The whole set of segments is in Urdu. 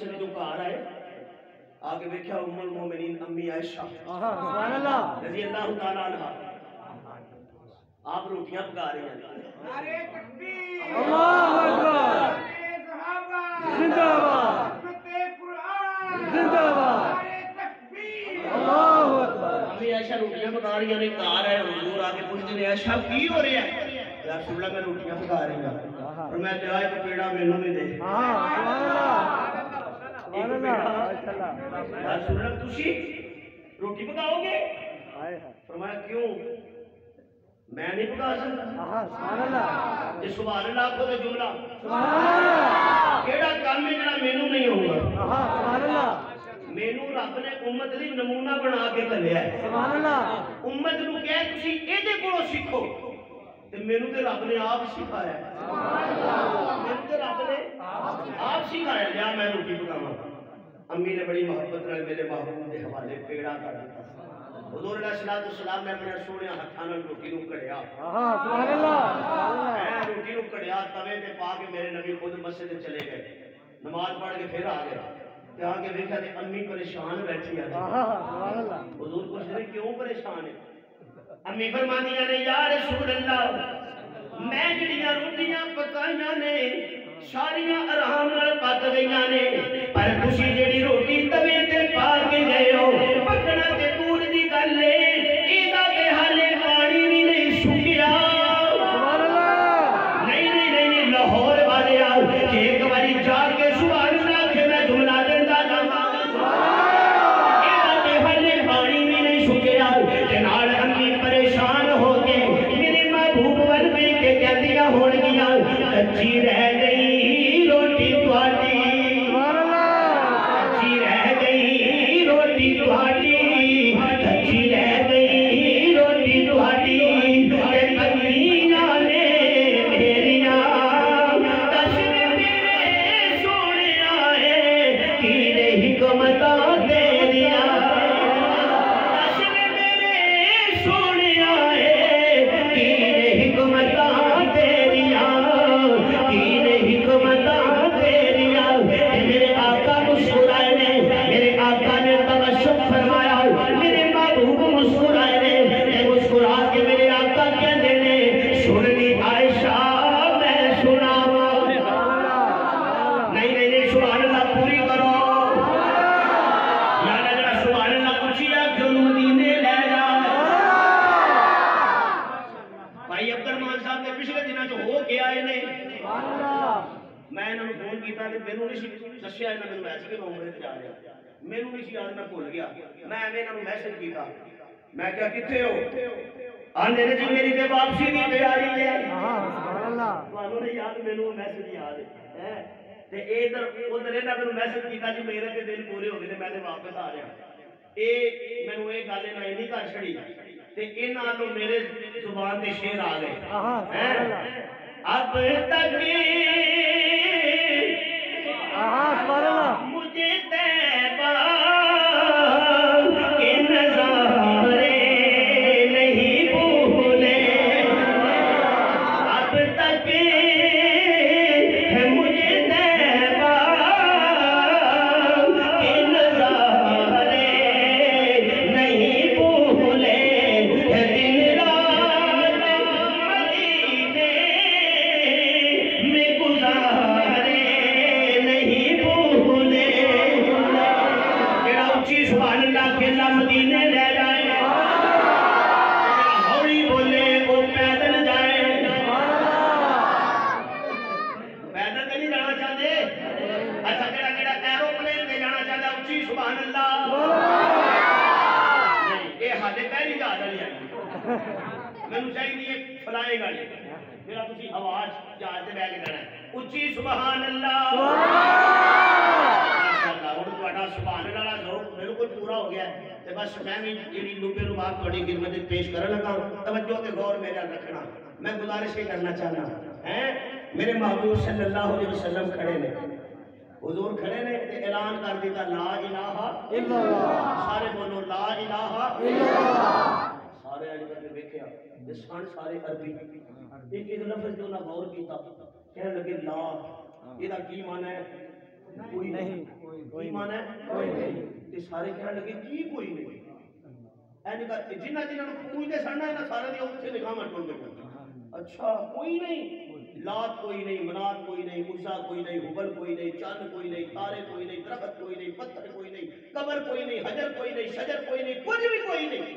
مسجد جو گھر آئے آگے دیکھا ام المومنین امی عائشہ سبحان اللہ رضی اللہ تعالیٰ عنہ آپ روٹیاں پکا رہی ہیں نعرہ تکبیر اللہ اکبر نعرہ صحابہ زندہ باد حکمت قرآن زندہ باد نعرہ تکبیر اللہ اکبر امی عائشہ روٹیاں پکا رہی ہیں گھر ہے حضور آگے پوچھتے ہیں عائشہ کی ہو رہی ہے یا رسول اللہ میں روٹیاں پکا رہی ہوں اور میں دعا ایک پیڑا مینوں نہیں دے سبحان اللہ سبحان اللہ ماشاءاللہ یا رسول اللہ تسی روٹی پکاؤ گے فرمایا کیوں میں نہیں پکا سکتا سبحان اللہ یہ سبحان اللہ کو تو جملہ سبحان اللہ کیڑا کام ہے جڑا مینوں نہیں ہوگا سبحان اللہ مینوں رب نے امت ਲਈ نمونہ بنا کے گھلیا ہے سبحان اللہ امت نو کہے تسی ایدے کولوں سیکھو تے مینوں تے رب نے آپ سکھایا ہے سبحان اللہ مینوں تے رب نے آپ سکھایا لیا میں روٹی پکاواں امی نے بڑی محبت نال میرے محبوب دے حوالے پیڑا کر دتا حضور علیہ السلام نے اپنے سونے ہاتھاں نال روٹی نو کڑیا سبحان اللہ میں روٹی نو کڑیا توے تے پا کے میرے نبی خود مسجد چلے گئے نماز پڑھ کے پھر آ گئے تے آ کے دیکھا تے امی پریشان بیٹھی ہے سبحان اللہ حضور پوچھ رہے کیوں پریشان ہے امی فرمانیاں نے یا رسول اللہ میں جڑیاں روٹیاں پکائیاں نے ساریاں آرام نال پک گئیاں نے پر تسی جڑی روٹی توے تے پا کے گئے ہو پکنا تے دور دی گل ہے ایدا تے حالے پانی بھی نہیں سکیا سبحان اللہ نہیں لاہور والے آؤ کہ ایک باری جا کے سبحان اللہ کہ میں جملہ دیندا جاواں ایدا تے حالے پانی بھی نہیں سکیا تے نال امی پریشان ہو کے میرے محبوب ول میں کے کہندیاں ہون گیاں کچی رہ گئی روٹی تواڈی سبحان اللہ کچی رہ گئی روٹی تواڈی کچی رہ گئی روٹی تواڈی تے پنیاں نے میریاں دس میرے سونیا اے کی حکمتاں تیریاں دس میرے سونیا اے کی حکمتاں تیریاں کی حکمتاں تیریاں میرے آقا مسکرائے نے میرے آقا نے تبسم فرمایا میرے محبوب مسکرائے نے مسکرا کے میرے آقا کہندے نے سننی عائشہ میں سناواں نہیں سبحان اللہ پوری کرو یا جڑا سبحان اللہ پوچھیا کیوں مدینے لے جا بھائی عبد الرحمان صاحب نے پچھلے دنوں چ ہو کے آئے نے سبحان اللہ میں انہوں نے فون کیتا تے مینوں نہیں دسیا انہاں مینوں میسج کہ میں عمرے تے جا رہا مینوں نہیں سی یاد میں بھول گیا میں ایویں انہاں نوں میسج کیتا میں کیا کتھے ہو آندے نے جی میری تے واپسی دی تیاری ہے سبحان اللہ تانوں نے یاد مینوں میسج یاد ہے تے ادھر ادھر انہاں مینوں میسج کیتا جی میرے تے دن پورے ہو گئے تے میں تے واپس آ رہا مینوں یہ گل انہاں نہیں کر چھڑی تے انہاں نوں میرے زبان تے شعر آ گئے اب تک سبحان اللہ مجھے طیبہ کے نظارے نہیں بھولے اب تک مجھے طیبہ کے نظارے نہیں بھولے دن رات مدینے میں گزارے نہیں بھولے جڑا اچھی سبحان اللہ کہلا مدینے لے جائے ہولی بولے وہ پیدل جائے پیدل تو نہیں جانا چاہتے اچھا کہڑا ایروپلین میں جانا چاہتا اچھی سبحان اللہ نہیں یہ ہاتھے پہلی جہاز والی آئی مینوں چاہیے فلائنگ والی جڑا تسی آواز جہاز تے بیٹھ کے جانا اچھی سبحان اللہ ماشاءاللہ ہن تہاڈا سبحان اللہ دا ذوق بالکل پورا ہو گیا ہے تے بس میں بھی جڑی لوبے لو بات تہاڈی خدمت وچ پیش کرن لگا توجہ تے غور میرے نال رکھنا میں گزارش یہ کرنا چاہنا ہیں میرے محبوب صلی اللہ علیہ وسلم کھڑے نے حضور کھڑے نے تے اعلان کر دیتا لا الہ الا اللہ سارے بولو لا الہ الا اللہ سارے علی نے دیکھیا تے سارے عربی ایک لفظ جو نہ غور کیتا کہنے لگے لا یہ کی معنی ہے کوئی نہیں کی مانا ہے کوئی نہیں تے سارے کہنے لگے کی کوئی نہیں اینی کر جنہ جنہاں نوں پوجدے سن نا سارے دی اوتھے نگاہ ٹول گئے اچھا کوئی نہیں لات کوئی نہیں منات کوئی نہیں عزا کوئی نہیں حبل کوئی نہیں چاند کوئی نہیں تارے کوئی نہیں درخت کوئی نہیں پتھر کوئی نہیں قبر کوئی نہیں حجر کوئی نہیں شجر کوئی نہیں کچھ بھی کوئی نہیں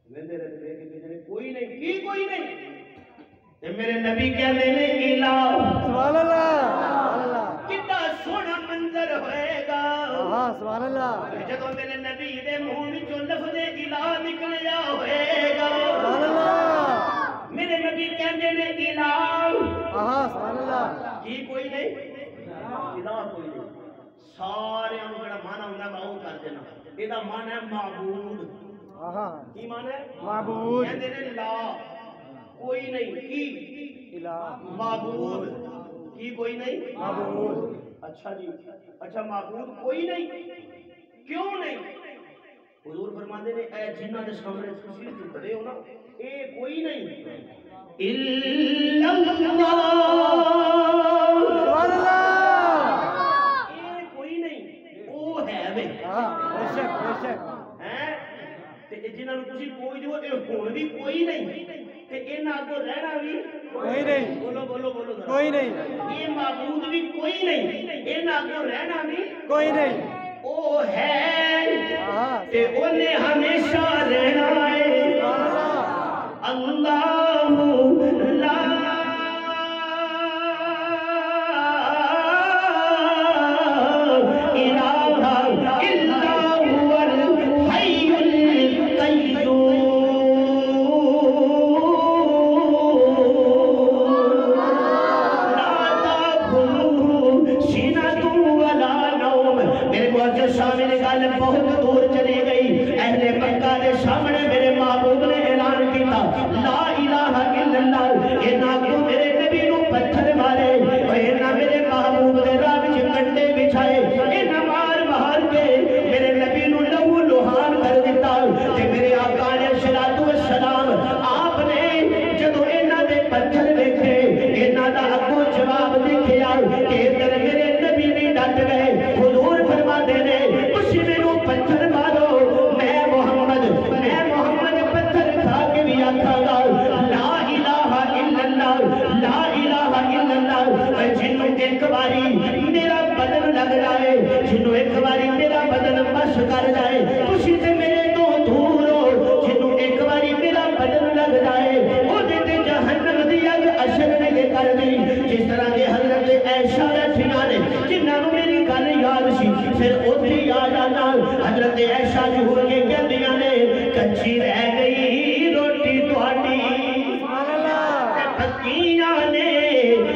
ویندے رہتے کہ بجنے کوئی نہیں کی کوئی نہیں تے میرے نبی کہندے نے الہ سبحان اللہ سبحان اللہ کتنا سونا منظر ہوئے گا ہاں سبحان اللہ جدوں میرے نبی دے منہ وچوں لفظ الہ نکلیا ہوئے گا سبحان اللہ میرے نبی کہندے نے الہ ہاں سبحان اللہ کی کوئی نہیں الہ کوئی نہیں سارے انہوں جڑا معنی ہوندا ہے وہ کر دینا ایدا معنی ہے معبود ہاں کی معنی ہے معبود کہندے نے لا کوئی نہیں کی الہ معبود کی کوئی نہیں معبود اچھا جی اچھا معبود کوئی نہیں کیوں نہیں حضور فرماتے نے اے جنہ دے سامنے تسی جو کھڑے ہو نا اے کوئی نہیں الا اللہ سبحان اللہ اے کوئی نہیں او ہے وے ہاں بے شک ہیں تے جنہاں نوں تسی کوئی جو اے ہون بھی کوئی نہیں تے انہاں اگوں رہنا بھی کوئی نہیں بولو بولو بولو ذرا کوئی نہیں یہ معبود بھی کوئی نہیں انہاں اگوں رہنا بھی کوئی نہیں او ہے ہاں تے اونے ہمیشہ رہنا ہے سبحان اللہ اللہ لا الہ الا هو الحی القیوم لا تأخذه سنة ولا نوم میرے معزز سامنے گل بہت دور چلی گئی اہل مکہ کے سامنے میرے محبوب نے اعلان کیتا لا الہ الا اللہ انہاں کو میرے نبی نو پتھر مارے انہاں میرے محبوب دے راہ وچ کنڈے بچھائے انہاں مار کے میرے نبی نو لہو لہان کر دیتا تے میرے آقا علیہ الصلوۃ والسلام آپ نے جدوں انہاں دے پتھر ویکھے انہاں دا اگوں جواب دیکھیا کہ ادھر میرے نبی بھی ڈٹ گئے حضور فرماتے نے تسی مینوں پتھر مارو میں محمد پتھر کھا کے بھی آکھاں گا لا الہ الا اللہ لا الہ الا اللہ جنوں ایک باری میرا بدن لگ جائے جنوں ایک باری میرا بدن مس کر جائے تسی تے میرے تو دور ہو جنوں ایک باری میرا بدن لگ جائے او تے جہنم دی اگ اثر نہیں کر دی جس طرح کہ حضرت عائشہ رضیاں نے جنہاں نوں میری گل یاد سی پھر اوتھے آ جانا حضرت عائشہ جو ہو کے کہندیاں نے کچی رہ گئی روٹی تہاڈی سبحان اللہ پکیاں نے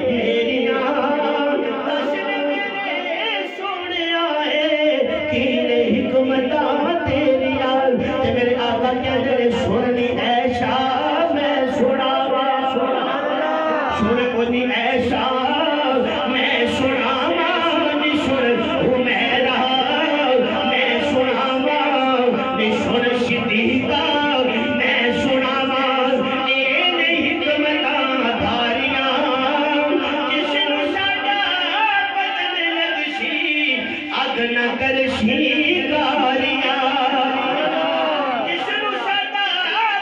میریاں دس میرے سونیا ہے کینے حکمتاں تیریاں تے میرے آقا کہندے نے سننی عائشہ میں سناواں سن کونی عائشہ میں سناواں نی سن حمیرہ میں سناواں نی سن صدیقہ میں سناواں اے نہیں حکمتاں دھاریاں جس نوں ساڈا بدن لگسی اگ نہ کرسی کاریاں جس نوں ساڈا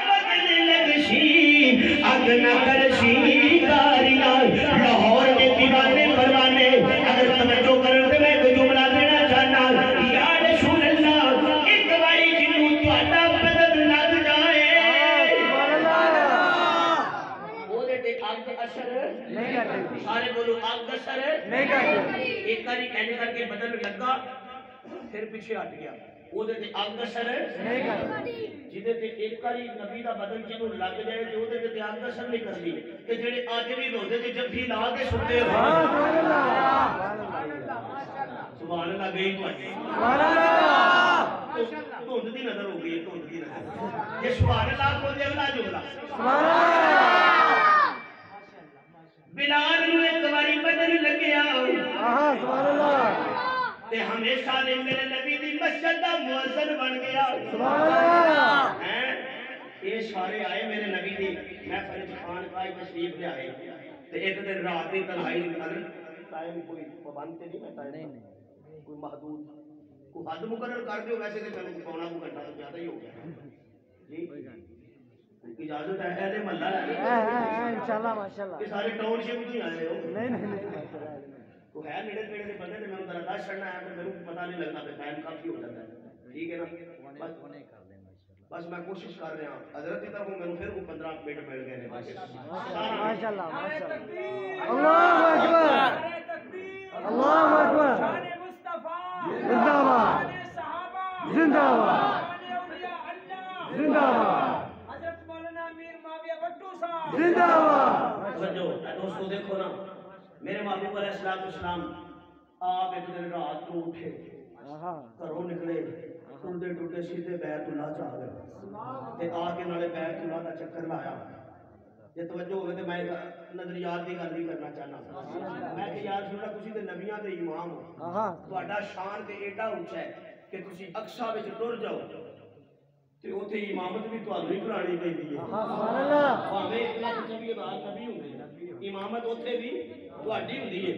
بدن لگسی اگ نہ کرسی کاریاں لاہور کے دیوانے پروانے اگر توجہ کرن تے میں ایک جملہ دینا چاہنا یا رسول اللہ ایک باری جنوں تہاڈا بدن لگ جائے سبحان اللہ اودے تے اگ اثر نہیں کرتے سارے بولو اگ اثر نہیں کرتے ایک باری کہنے کر کے بدن لگا پھر پیچھے ہٹ گیا اودے تے اگ اثر نہیں کرتے جدے تے ایک باری نبی دا بدن جنوں لگ جائے تے اودے تے اگ اثر نہیں کرਦੀ تے جڑے اج بھی روزے تے جفی لا کے ستے ہاں ہو سبحان اللہ سبحان اللہ گئی تواڈی سبحان اللہ دھند دی نظر ہو گئی ہے دھند دی نظر یہ سبحان اللہ کو دے اگلا جملہ سبحان اللہ بلال نو ایک باری بدن لگیا ہاں سبحان اللہ تے ہمیشہ نے میرے نبی دی مسجد دا مؤذن بن گیا سبحان اللہ ہیں یہ سارے آئے میرے نبی دی محفل خان کا تشریف لے آئے تے ایک دن رات دی تنہائی اندر ٹائم کوئی پابند تے نہیں میں ٹائم کوئی محدود کوئی حد مقرر کر دیو ویسے تو میں پونا کو گھنٹہ تو زیادہ ہی ہو گیا جی اجازت ہے اہل محلہ انشاءاللہ ماشاءاللہ یہ سارے ٹاؤن شپ تو ہی آئے ہو نہیں ماشاءاللہ تو ہے نیڑے پیڑے کے بندے میں ذرا دس چڑھنا ہے تو میرے کو پتہ نہیں لگتا کہ ٹائم کافی ہو جاتا ہے ٹھیک ہے نا بس میں کوشش کر رہا ہوں حضرت کی طرف میرے پھر وہ 15 منٹ مل گئے ہیں ماشاءاللہ نعرہ ماشاءاللہ تکبیر اللہ اکبر نعرہ تکبیر اللہ اکبر شان مصطفیٰ زندہ باد شان صحابہ زندہ باد شان اولیاء اللہ زندہ باد حضرت مولانا میر معاویہ بھٹو صاحب زندہ باد توجہ دوستو دیکھو نا میرے محبوب علیہ السلام آپ ایک دن رات کو اٹھے گھروں نکلے ٹوٹے ٹوٹے سیدھے بیت اللہ چاہ گئے تے آ کے نالے بیت اللہ کا چکر لایا جے توجہ ہوئے تے میں نظریات کی گل نہیں کرنا چاہنا میں کہ یار سننا تسی تے نبیاں دے امام ہو تہاڈا شان تے ایڈا اونچا ہے کہ تسی اقصا وچ ٹر جاؤ تے اوتھے امامت بھی تانوں ہی کرانی پیندی ہے سبحان اللہ بھاویں اتنا کچھ بھی بات نبی ہوندے امامت اوتھے بھی تہاڈی ہوندی ہے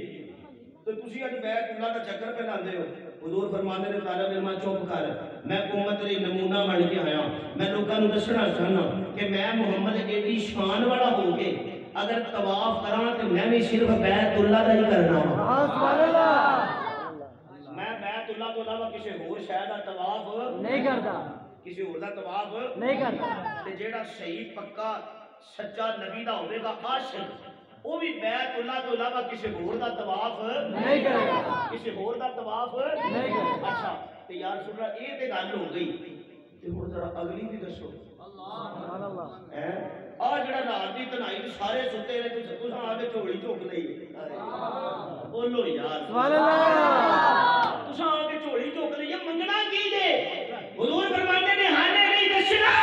تو تسی اج بیت اللہ دا چکر پہ لاندے ہو حضور فرماندے نے طالب علم چپ کر میں امت لئی نمونہ بن کے آیا میں لوکاں نوں دسنا چاہنا کہ میں محمد ایڈی شان والا ہو کے اگر طواف کراں تے میں بھی صرف بیت اللہ دا ہی کرنا وا سبحان اللہ میں بیت اللہ تو علاوہ کسی ہور شے دا طواف نہیں کرتا کسی ہور دا طواف نہیں کرتا تے جیڑا صحیح پکا سچا نبی دا ہوے گا عاشق وہ بھی بیت اللہ تو علاوہ کسی ہور دا طواف نہیں کرے گا کسی ہور دا طواف نہیں کرے گا اچھا تے یار سن رہا یہ تے گل ہو گئی تے ہن ذرا اگلی بھی دسو سبحان اللہ آ جڑا رات دی تنہائی سارے ستے نے تساں آ کے جھولی چوک لئی بولو یار سبحان اللہ تساں آ کے جھولی چوک لئی منگنا کی دے حضور فرماندے نے ہانے نہیں دسنا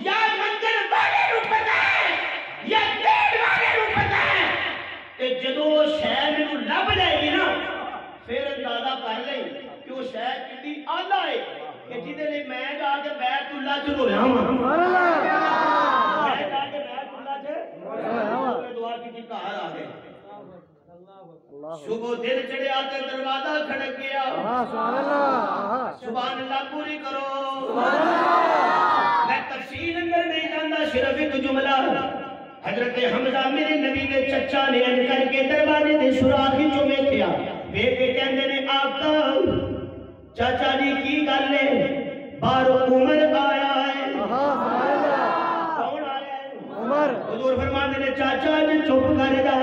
یا منگل والے نوں پتہ ہے یا دین والے نوں پتہ ہے تے جدوں شے مینوں لب جائے گی نا پھر اندازہ کر لیں کہ وہ شے کتنی آلہ ہے کہ جدے لئی میں جا کے بیت اللہ چ رویا ہاں سبحان اللہ میں جا کے بیت اللہ چ دعا کی گھر آ گئے صبح دن چڑھیا تے دروازہ کھڑک گیا سبحان اللہ سبحان اللہ پوری کرو سبحان اللہ میں تفصیل اندر نہیں جاندا صرف ایک جملہ حضرت حمزہ میرے نبی دے چچا نے ان کر کے دروازے دے سوراخ وچوں ویکھیا ویکھ کے کہندے نے آقا چاچا جی کی گل ہے باہر عمر آیا ہے سبحان اللہ کون آیا ہے عمر حضور فرماندے نے چاچا جی چپ کر جا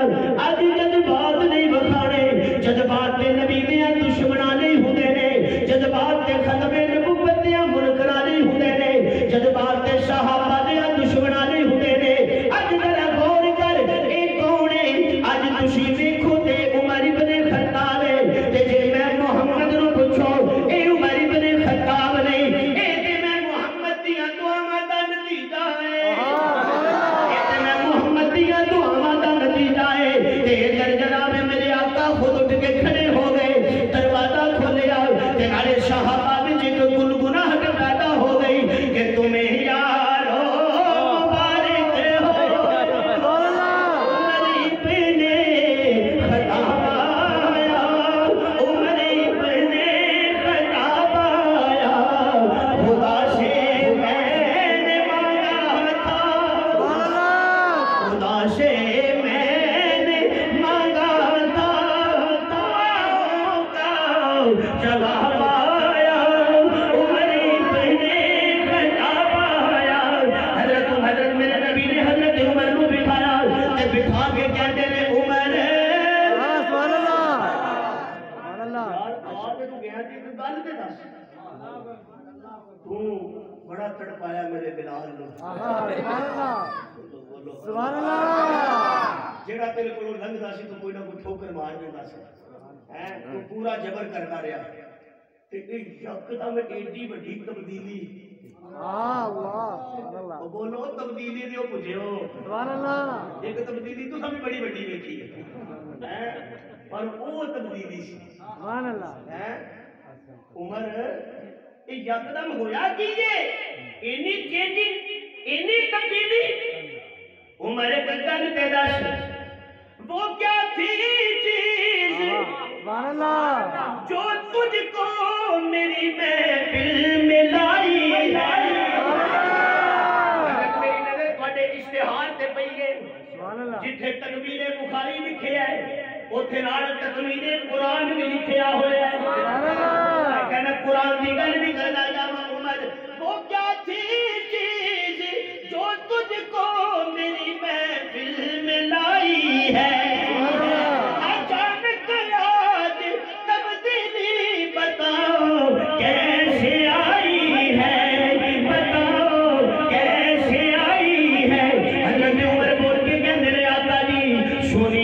اج جذبات نہیں بخانے جذبات تے نبی دے دشمناں نہیں ہوندے نے جذبات تے ختم نبوت دے منکراں نہیں ہوندے نے جذبات تے صحابہ دے دشمناں نہیں ہوندے نے اج ذرا غور کر اے کون ہے اج تسی ویکھو تے عمر ابن خطاب ہے تے جے میں محمد نو پوچھو اے عمر ابن خطاب نہیں اے تے میں محمد دیاں دعاواں دا نتیجہ ہے اے تے میں محمد دیاں دعاواں دا نتیجہ ہے تے ادھر جناب میرے آقا خود اٹھ کے کھڑے ہو گئے دروازہ کھولیا تے نالے صحابہ وچ ایک گنگناہٹ پیدا ہو گئی کہ تمہیں یارو مبارک ہو سبحان اللہ عمر ابن خطاب آیا عمر ابن خطاب آیا خدا سے میں نے مانگا تھا سبحان اللہ خدا سے میں نے مانگا تھا دعاؤں کا جواب آیا عمر ابن خطاب آیا حضرت میرے نبی نے حضرت عمر کو بٹھایا تے بٹھا کے کہتے نے عمر سبحان اللہ سبحان اللہ یار آواز تو گیا جی گل تے دس تو بڑا تڑپایا میرے بلال نو سبحان اللہ بولو سبحان اللہ جیڑا تیرے کولوں لنگدا سی تو کوئی نہ کوئی ٹھوکر مار دیندا سی ہیں تو پورا جبر کرتا رہیا تے یکدم ایڈی وڈی تبدیلی اللہ سبحان اللہ بولو تبدیلی دیو پجھو سبحان اللہ ایک تبدیلی تو سب بڑی وڈی ویکھی ہے پر وہ تبدیلی سی سبحان اللہ عمر یہ یکدم ہویا کیجئے اینی تبدیلی عمر گل تے دس وہ کیا تھی چیز سبحان اللہ جو تجھ کو میری محفل میں لائی ہے میری نظر بڑے اشتہار سے پئی گئے سبحان اللہ جتھے تکبیر بخاری لکھے ہے اوتھے نال تکبیر قرآن بھی لکھیا ہوا ہے سبحان اللہ کہنا قرآن کی گل بھی کرنا یا محمد وہ کیا تھی چیز جو تجھ کو میری محفل میں لائی ہے اچانک آج تبدیلی بتاؤ کیسے آئی ہے بتاؤ کیسے آئی ہے حضرت عمر بول کے کہنے لے آقا جی سونی